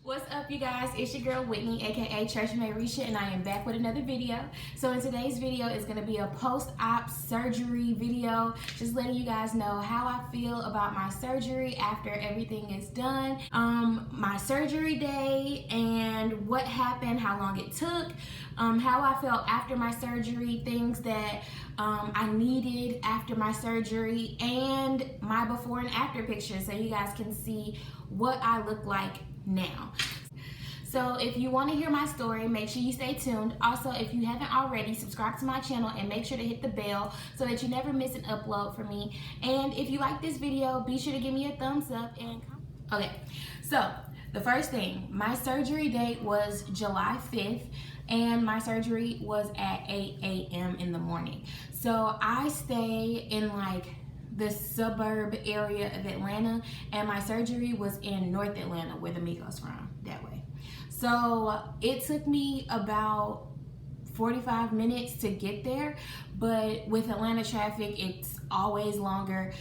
What's up, you guys? It's your girl Whitney, aka Treasuremaricia, and I am back with another video. So in today's video is going to be a post-op surgery video, just letting you guys know how I feel about my surgery after everything is done, my surgery day, and what happened, how long it took, how I felt after my surgery, things that I needed after my surgery, and my before and after pictures so you guys can see what I look like now. So if you want to hear my story, make sure you stay tuned. Also, if you haven't already, subscribe to my channel and make sure to hit the bell so that you never miss an upload from me. And if you like this video, be sure to give me a thumbs up and okay. So the first thing, my surgery date was July 5th and my surgery was at 8 a.m. in the morning. So I stay in like the suburb area of Atlanta, and my surgery was in North Atlanta, where the Migos from, that way. So it took me about 45 minutes to get there, but with Atlanta traffic, it's always longer.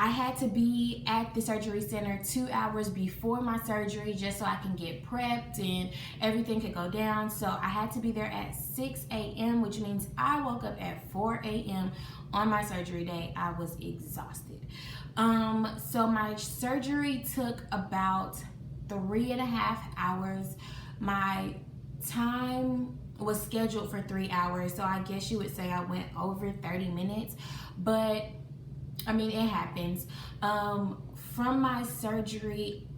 I had to be at the surgery center 2 hours before my surgery just so I can get prepped and everything could go down. So I had to be there at 6 a.m., which means I woke up at 4 a.m. on my surgery day. I was exhausted. So my surgery took about 3.5 hours. My time was scheduled for 3 hours, so I guess you would say I went over 30 minutes, but I mean, it happens. From my surgery,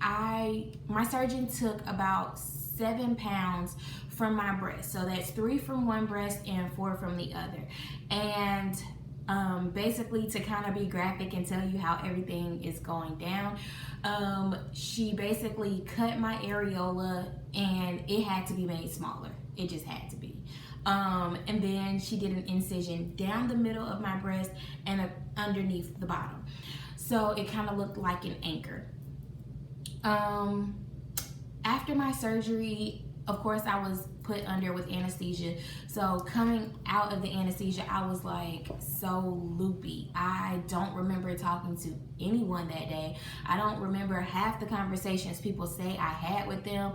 my surgeon took about 7 pounds from my breast. So that's 3 from one breast and 4 from the other. And basically, to kind of be graphic and tell you how everything is going down, she basically cut my areola and it had to be made smaller. It just had to be. And then she did an incision down the middle of my breast and underneath the bottom. So it kind of looked like an anchor. After my surgery, of course, I was put under with anesthesia. So coming out of the anesthesia, I was like so loopy. I don't remember talking to anyone that day. I don't remember half the conversations people say I had with them.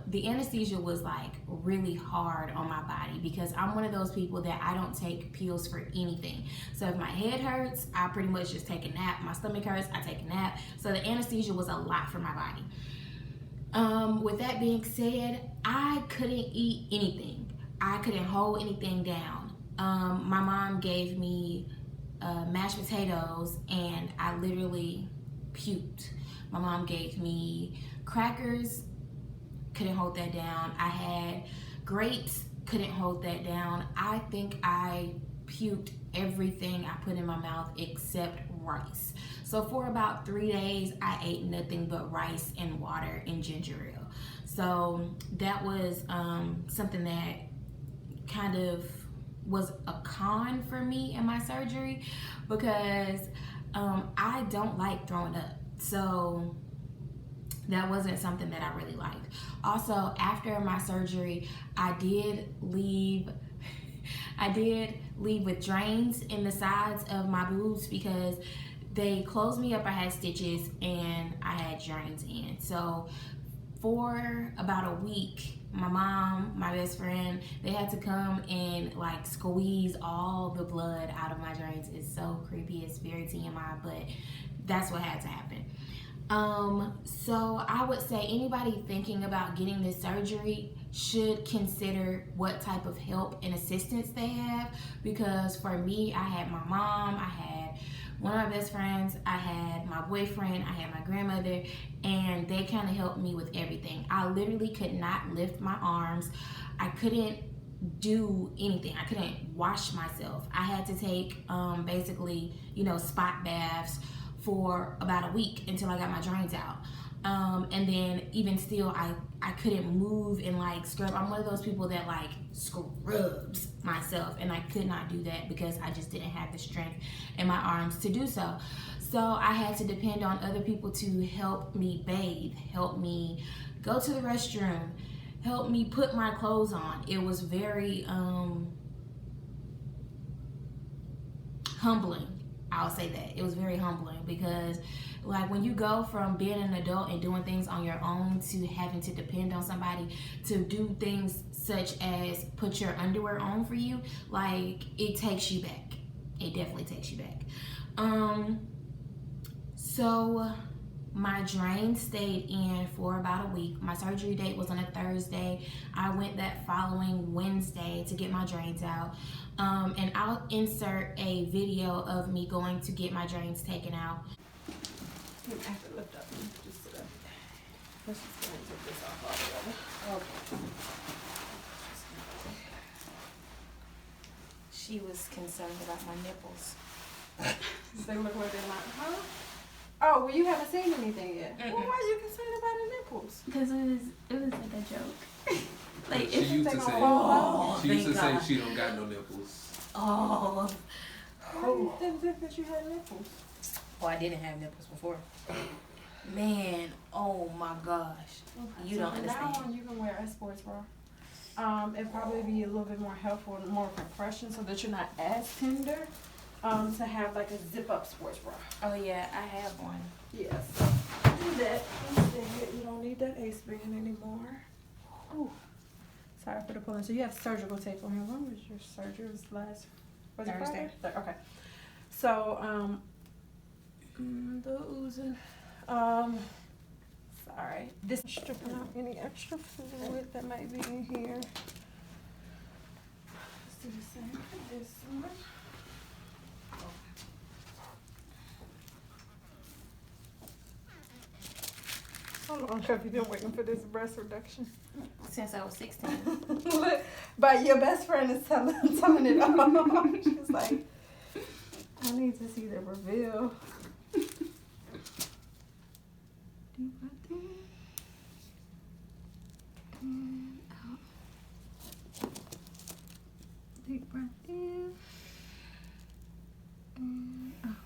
The anesthesia was like really hard on my body because I'm one of those people that I don't take pills for anything. So if my head hurts, I pretty much just take a nap. My stomach hurts, I take a nap. So the anesthesia was a lot for my body. With that being said, I couldn't eat anything. I couldn't hold anything down. My mom gave me mashed potatoes and I literally puked. My mom gave me crackers, couldn't hold that down. I had grapes, couldn't hold that down. I think I puked everything I put in my mouth except rice. So for about 3 days, I ate nothing but rice and water and ginger ale. So that was something that kind of was a con for me in my surgery because I don't like throwing up. So that wasn't something that I really liked. Also, after my surgery, I did leave with drains in the sides of my boobs because they closed me up. I had stitches and I had drains in. So for about a week, my mom, my best friend, they had to come and like squeeze all the blood out of my drains. It's so creepy. It's very TMI, but that's what had to happen. So I would say anybody thinking about getting this surgery should consider what type of help and assistance they have, because for me, I had my mom, I had one of my best friends, I had my boyfriend, I had my grandmother, and they kind of helped me with everything. I literally could not lift my arms. I couldn't do anything. I couldn't wash myself. I had to take basically, spot baths for about a week until I got my drains out. And then even still, I couldn't move and like scrub. I'm one of those people that like scrubs myself, and I could not do that because I just didn't have the strength in my arms to do so. So I had to depend on other people to help me bathe, help me go to the restroom, help me put my clothes on. It was very humbling. I'll say that. It was very humbling because like when you go from being an adult and doing things on your own to having to depend on somebody to do things such as put your underwear on for you, like it takes you back. It definitely takes you back. So my drain stayed in for about a week. My surgery date was on a Thursday. I went that following Wednesday to get my drains out. And I'll insert a video of me going to get my drains taken out. You have to lift up and just sit up. Let's just go and take this off all together. Okay. She was concerned about my nipples. They look like they're not, huh? Oh, well, you haven't seen anything yet. Mm-mm. Well, why are you concerned about the nipples? Because it was like a joke. Like she used to say she don't got no nipples. Oh. Why you didn't think that you had nipples? Oh, I didn't have nipples before. Man, oh my gosh. Okay, you don't understand. Now on you can wear a sports bra. It'd probably be a little bit more helpful and more compression so that you're not as tender. To have like a zip up sports bra. Oh yeah, I have one. Yes. Do that instead. You don't need that ace band anymore. Ooh. Sorry for the pulling. So you have surgical tape on here. When was your surgery? Was last Thursday. Okay. So the oozing. Sorry. This stripping out any extra fluid that might be in here. Let's do the same for this one. How long have you been waiting for this breast reduction? Since I was 16. But your best friend is telling it all. She's like, I need to see the reveal. Deep breath in. And out. Deep breath in. And out.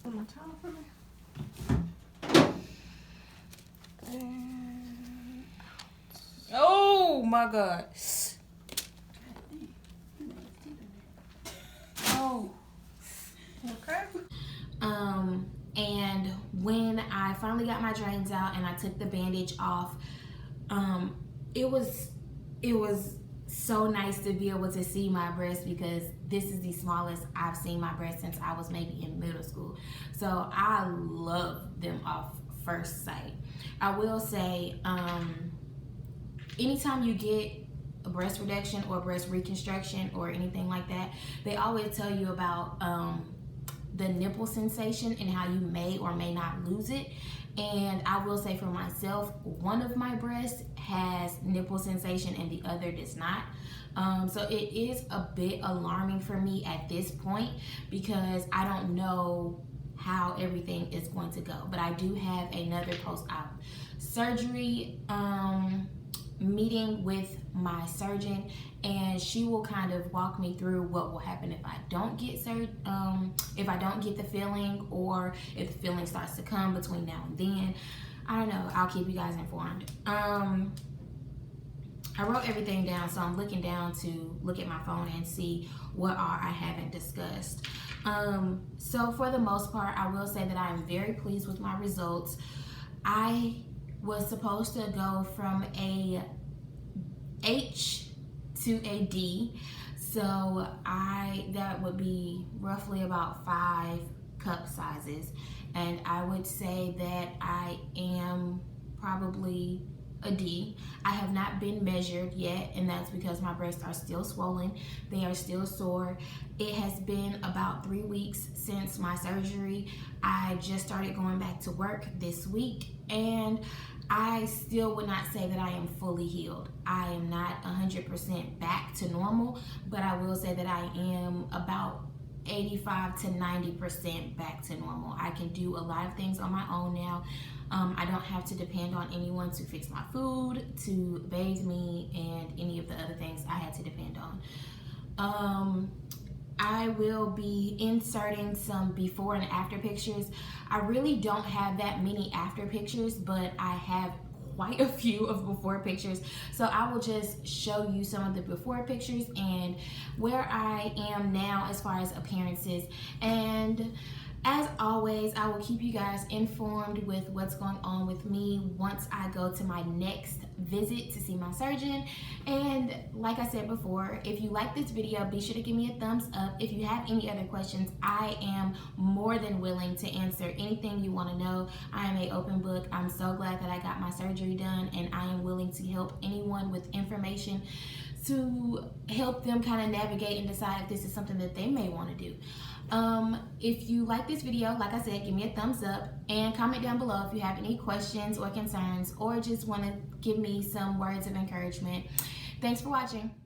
One more time for me. And Oh my God. Oh. okay. And when I finally got my drains out and I took the bandage off, it was so nice to be able to see my breast because this is the smallest I've seen my breast since I was maybe in middle school. So I love them off first sight. I will say, anytime you get a breast reduction or breast reconstruction or anything like that, they always tell you about the nipple sensation and how you may or may not lose it. And I will say for myself, one of my breasts has nipple sensation and the other does not. So it is a bit alarming for me at this point because I don't know how everything is going to go. But I do have another post-op surgery meeting with my surgeon, and she will kind of walk me through what will happen if I don't get if I don't get the filling, or if the filling starts to come between now and then. I don't know. I'll keep you guys informed. I wrote everything down, so I'm looking down to look at my phone and see what I haven't discussed. So for the most part, I will say that I am very pleased with my results. I was supposed to go from a H to a D, so that would be roughly about 5 cup sizes, and I would say that I am probably a D. I have not been measured yet, and that's because my breasts are still swollen. They are still sore. It has been about 3 weeks since my surgery. I just started going back to work this week, and I still would not say that I am fully healed. I am not 100% back to normal, but I will say that I am about 85 to 90% back to normal. I can do a lot of things on my own now. I don't have to depend on anyone to fix my food, to bathe me, and any of the other things I had to depend on. I will be inserting some before and after pictures. I really don't have that many after pictures, but I have quite a few of before pictures. So I will just show you some of the before pictures and where I am now as far as appearances. And as always, I will keep you guys informed with what's going on with me once I go to my next visit to see my surgeon. And like I said before, if you like this video, be sure to give me a thumbs up. If you have any other questions, I am more than willing to answer anything you want to know. I am an open book. I'm so glad that I got my surgery done, and I am willing to help anyone with information to help them kind of navigate and decide if this is something that they may want to do. If you like this video, like I said, give me a thumbs up and comment down below if you have any questions or concerns or just want to give me some words of encouragement. Thanks for watching.